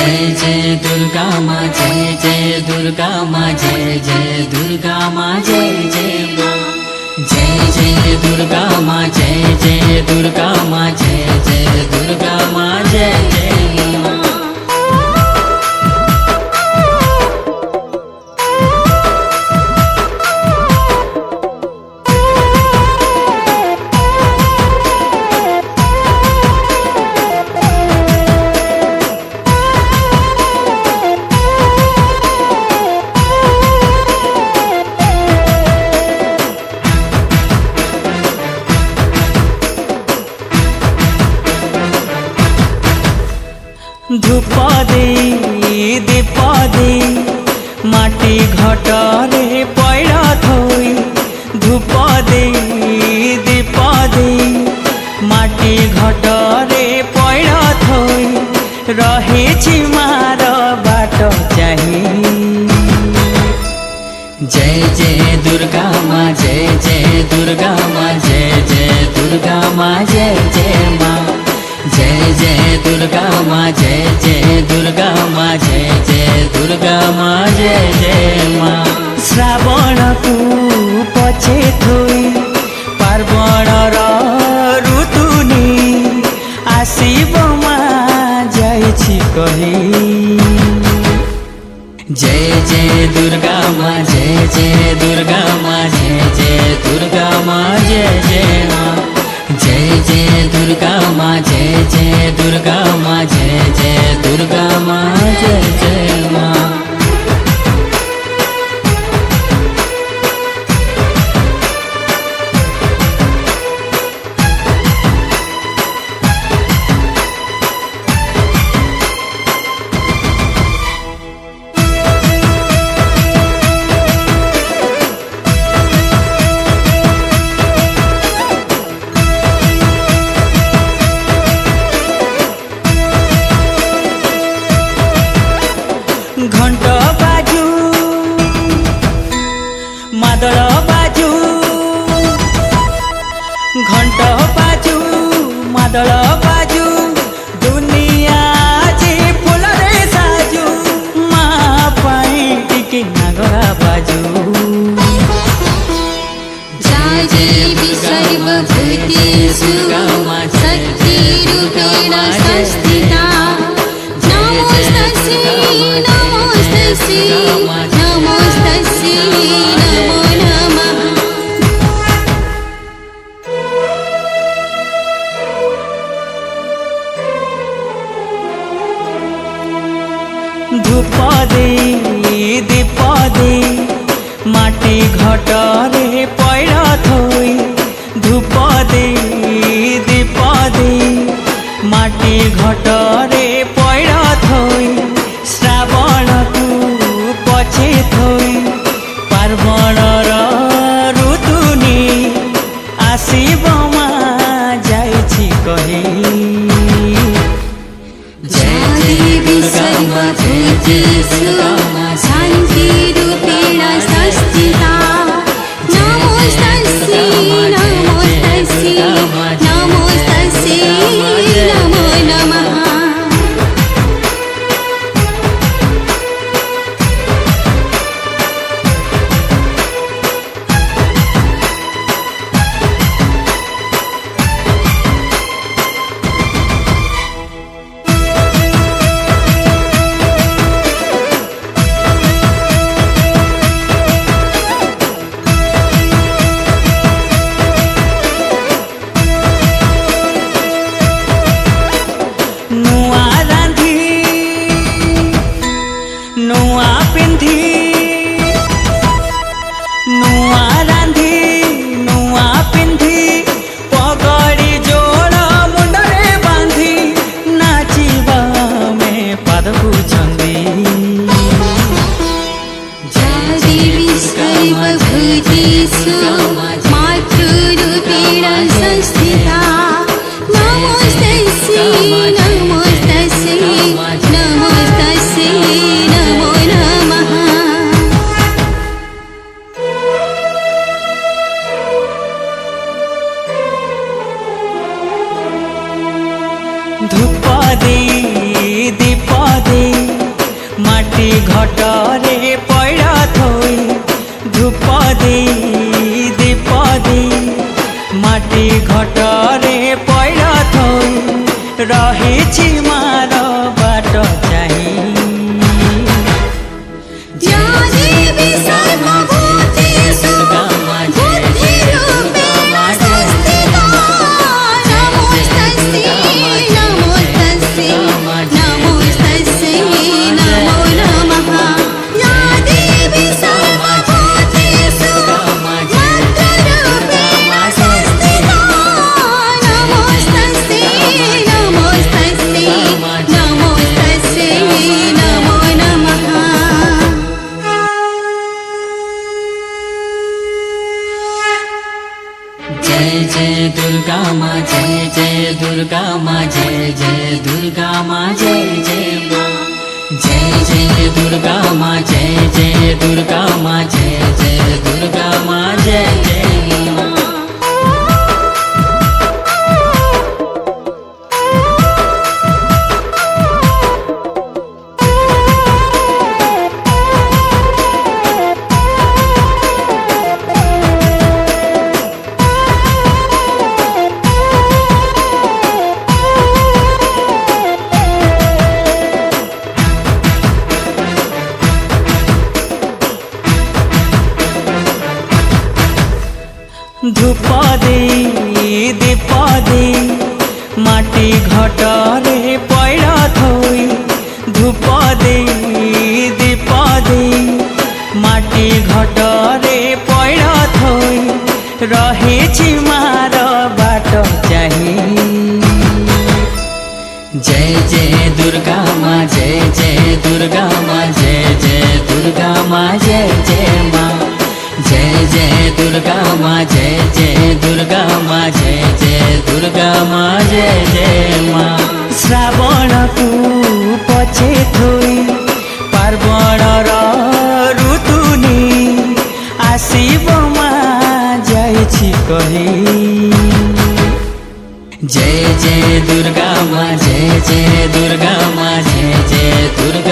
जय जय दुर्गा माँ, जय जय दुर्गा माँ, जय जय दुर्गा माँ, जय जय माँ। जय जय दुर्गा माँ, जय जय दुर्गा माँ, जय जय दुर्गा माँ, जय जय माँ। धूप दे दीप दे माटी घटरे पैड़ा थोई। धूप दे दीप दे माटी घटरे पैड़ा थोई। रहे मार बाट चाही। जय जय दुर्गा माँ, जय जय दुर्गा माँ, जय जय दुर्गा माँ, जय जय माँ। जय जय दुर्गा माँ, जय जय दुर्गा माँ, जय जय दुर्गा माँ, जय जय माँ। श्रावण को पछे थोई पार्वण ऋतुनी आसीब माँ जाइछि कही। जय जय दुर्गा माँ, जय जय दुर्गा माँ, जय जय दुर्गा माँ, जय जय माँ। जय जय दुर्गा माँ, जय जय दुर्गा माँ, जय जय दुर्गा माँ, जय जय माँ। घंट बाजू मादल बाजू। घंट बाजू मादल बाजू दुनिया जी फूल रे साजू। माँ पाई टिके नागरा बाजू। जाजेवि सर्वभूतेषु शक्तिरूपेण संस्थिता। नमोस्तस्यै नमोस्तस्यै नमोस्तस्यै नमो नमः। धूप दे दीप दे माटी घटरे पैड़ा थोई। धूप दे दीप दे माटी घटरे पैड़ा थोई। श्रावण को पछे थोई पार्वण ऋतुनी आसीब माँ जाइछि कही। जाजेवि सर्वभूतेषु शान्तिरूपेण संस्थिता। नमोस्तस्यै नमोस्तस्यै नमोस्तस्यै नमो नमः। नुआ रांधी नुआ पिंधी नुआ रांधी नुआ पिंधी पगड़ी जोड़ मुंडरे बांधी नाचिबा में पाद पूछंदी। जाजेवि सर्वभूतेषु मातृरूपेण संस्थिता। नमोस्तस्यै नमोस्तस्यै नमोस्तस्यै नमो नमः। धूप दे दीप दे माटी घटरे पैडा थोई धूप देई दीप देई माटी घटरे पैडा थोई रहिछि मार बाट चाहिँ या देवी सर्वभूतेषु बुद्धिरूपेण संस्थिता नमोस्तस्यै नमोस्तस्यै नमोस्तस्यै नमो नमः या देवी सर्वभूतेषु बुद्धिरूपेण संस्थिता नमोस्तस्यै नमोस्तस्यै नमोस्तस्यै नमो नमः। जय जय दुर्गा माँ जय जय दुर्गा माँ जय जय दुर्गा माँ जय जय माँ जय जय दुर्गा माँ जय जय दुर्गा माँ जय जय दुर्गा माँ जय जय माँ धूप देई दीप देई माटी घटरे पैडा थोई धूप देई दीप देई माटी घटरे पैडा थोई रहिछि मार बाट चाहिँ जय जय दुर्गा माँ जय जय दुर्गा माँ जय जय दुर्गा माँ जय जय माँ जय जय दुर्गा माँ जय जय दुर्गा माँ जय जय दुर्गा माँ जय जय माँ श्रावणको पछि थोई पार्वण र ऋतुनी आशिवमा जाइछि कही जय जय दुर्गा माँ जय जय दुर्गा माँ जय जय दुर्गा